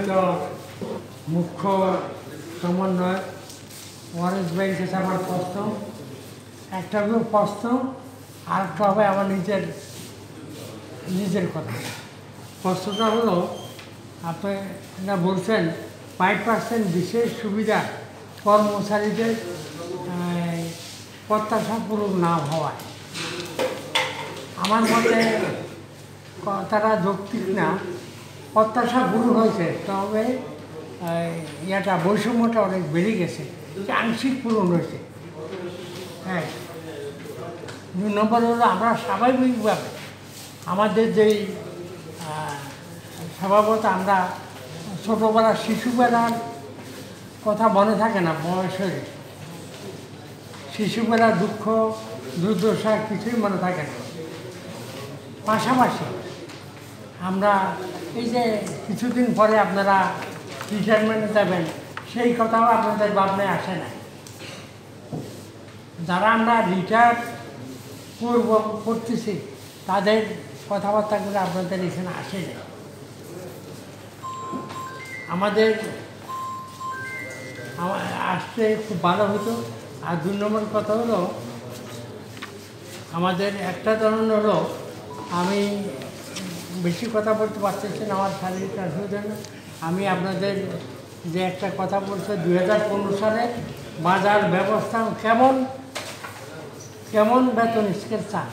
তো মুখ্য সমন্বয় ওয়ারেস ভাই কাছে আমার প্রশ্ন একটা হলো প্রশ্ন আর একটা হবে আমার নিজের কথা। প্রশ্নটা হলো আপনি বলছেন 5% বিশেষ সুবিধা কর্মচারীদের প্রত্যাশা পূরণ না হওয়ায় আমার মতে তারা যৌক্তিক না। প্রত্যাশা পূরণ হয়েছে, তবে ইয়েটা বৈষম্যটা অনেক বেড়ে গেছে, আংশিক পূরণ হয়েছে। হ্যাঁ, 2 নম্বর হলো আমরা স্বাভাবিকভাবে আমাদের যেই স্বভাবত আমরা ছোটোবেলা শিশুবেলার কথা মনে থাকে না, বয়সের শিশুবেলার দুঃখ দুর্দশা কিছুই মনে থাকে না। পাশাপাশি আমরা এই যে কিছুদিন পরে আপনারা রিটায়ারমেন্টে যাবেন, সেই কথাও আপনাদের ভাবনায় আসে না। যারা আমরা রিটায়ার করতেছি তাদের কথাবার্তাগুলো আপনাদের এখানে আসে না। আমাদের আসতে খুব ভালো হতো। আর 2 নম্বর কথা হলো আমাদের একটা ধরনের হলো, আমি বেশি কথা বলতে পারতেছি না, আমার শারীরিক অসুবিধা না। আমি আপনাদের যে একটা কথা বলছে 2015 সালে বাজার ব্যবস্থা কেমন বেতন স্কেল চান,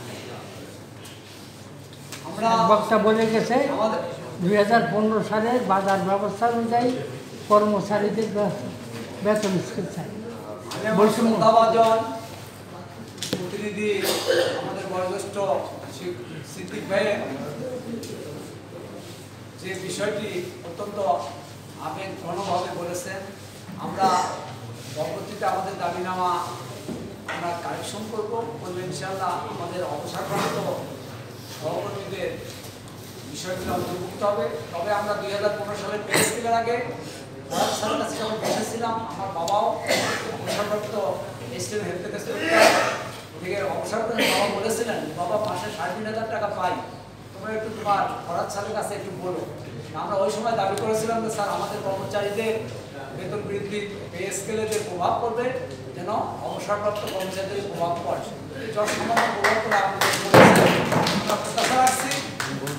বক্তা বলে গেছে 2015 সালের বাজার ব্যবস্থা অনুযায়ী কর্মচারীদের বেতন স্কেল চাই। প্রতিনিধি আমাদের বয়োজ্যেষ্ঠ সিদ্দিক ভাই যে বিষয়টি অত্যন্ত আবেগঘনভাবে বলেছেন, আমরা পরবর্তীতে আমাদের দাবিনামা আমরা কারেকশন করলে ইনশাআল্লাহ আমাদের অবসরপ্রাপ্ত সহকর্মীদের বিষয়গুলো অন্তর্ভুক্ত হবে। তবে আমরা 2015 সালের পে স্কেলের আগে স্যারের কাছে যখন বসেছিলাম, আমার বাবাও অবসরপ্রাপ্ত স্টেট হেলথ থেকে অবসর করে বাবা বলেছিলেন, বাবা মাসে 3,500 টাকা পাই, তোমরা একটু তোমার ফরাদ স্যারের কাছে একটু বলো। আমরা ওই সময় দাবি করেছিলাম যে স্যার আমাদের কর্মচারীদের বেতন বৃদ্ধি পে স্কেলে যে প্রভাব পড়বে যেন অবসরপ্রাপ্ত কর্মচারীদের প্রভাব পড়ে, যথাসম্ভব প্রভাব পড়ে আমাদের প্রত্যাশা রাখছি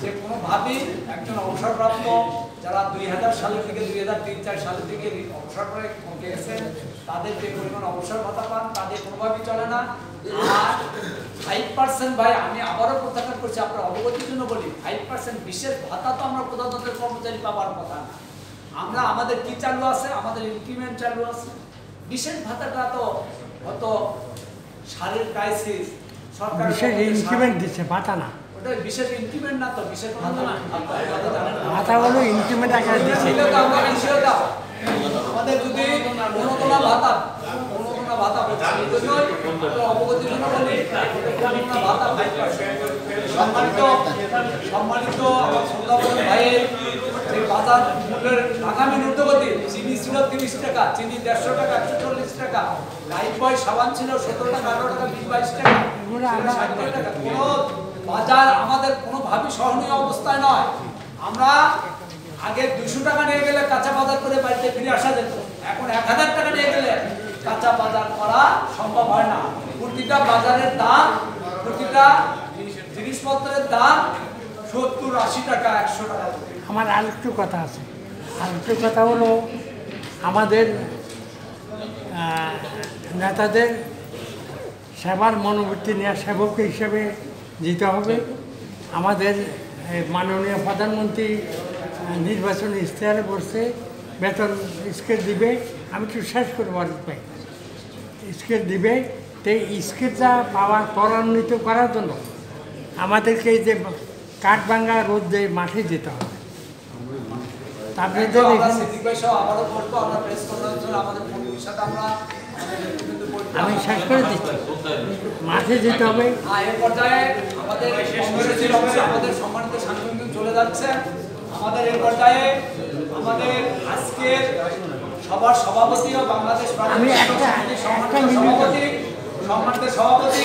যে কোনোভাবেই একজন অবসরপ্রাপ্ত যারা 2000 সালের থেকে 2003-4 সালের দিকে অবসর করে গেছেন তাদের যে পরিমাণ অবসর ভাতা পান তাদের কোনোভাবেই চলে না। আর 5% ভাই, আমি আবারও প্রত্যাখ্যান করছি, আপনার অবগতির জন্য বলি, 5% বিশেষ ভাতা তো আমরা প্রধানমন্ত্রীর কর্মচারী পাওয়ার কথা না। আমরা আমাদের কি চালু আছে, আমাদের ইনক্রিমেন্ট চালু আছে। বিশেষ ভাতাটা তো হয়তো সারের ক্রাইসিস সরকার ইনক্রিমেন্ট দিচ্ছে, ভাতা না। ওটা বিশেষ ইনক্রিমেন্ট না, তো বিশেষ ভাতা না, ভাতা হলো ইনক্রিমেন্ট আকারে দিচ্ছে। আমাদের যদি কোনো ভাতা অবগতির জন্য বলি, ভাতা সম্মানিত ভাইয়ের যে বাজার মূল্যের আগামী ঊর্ধ্বগতি, চিনি ছিল 30 টাকা, চিনি 150 টাকা, 140 টাকা, লাইফ বয় সাবান ছিল 17 টাকা, 18 টাকা, 20-22 টাকা, 60 টাকা। কোনো বাজার আমাদের কোনোভাবেই সহনীয় অবস্থায় নয়। আমরা আগে 200 টাকা নিয়ে গেলে কাঁচা বাজার করে বাড়িতে ফিরে আসা যেত, এখন 1000 টাকা নিয়ে গেলে কাঁচা বাজার করা সম্ভব হয় না। প্রতিটা বাজারের দাম, প্রতিটা জিনিসপত্রের দাম 70-80 টাকা, 100 টাকা। আমার আরেকটু কথা আছে, আরেকটু কথা হলো আমাদের নেতাদের সেবার মনোবৃত্তি নিয়ে সেবক হিসেবে দিতে হবে। আমাদের মাননীয় প্রধানমন্ত্রী নির্বাচনী ইশতেহারে বলছে বেতন স্কেল দিবে, আমি একটু শেষ করে বলতে পাই, স্কেল দিবে। তো স্কেলটা পাওয়া ত্বরান্বিত করার জন্য আমাদেরকে এই যে কাঠভাঙ্গা রোদে মাঠে যেতে হবে। তারপরে আমি শেষ করে দিচ্ছি, মাঠে যেতে হবে। আমাদের সম্মানিত সাংবাদিক চলে যাচ্ছে, আমাদের এই পর্যায়ে আমাদের আজকের সবার সভাপতি ও বাংলাদেশ সম্মানিত সভাপতি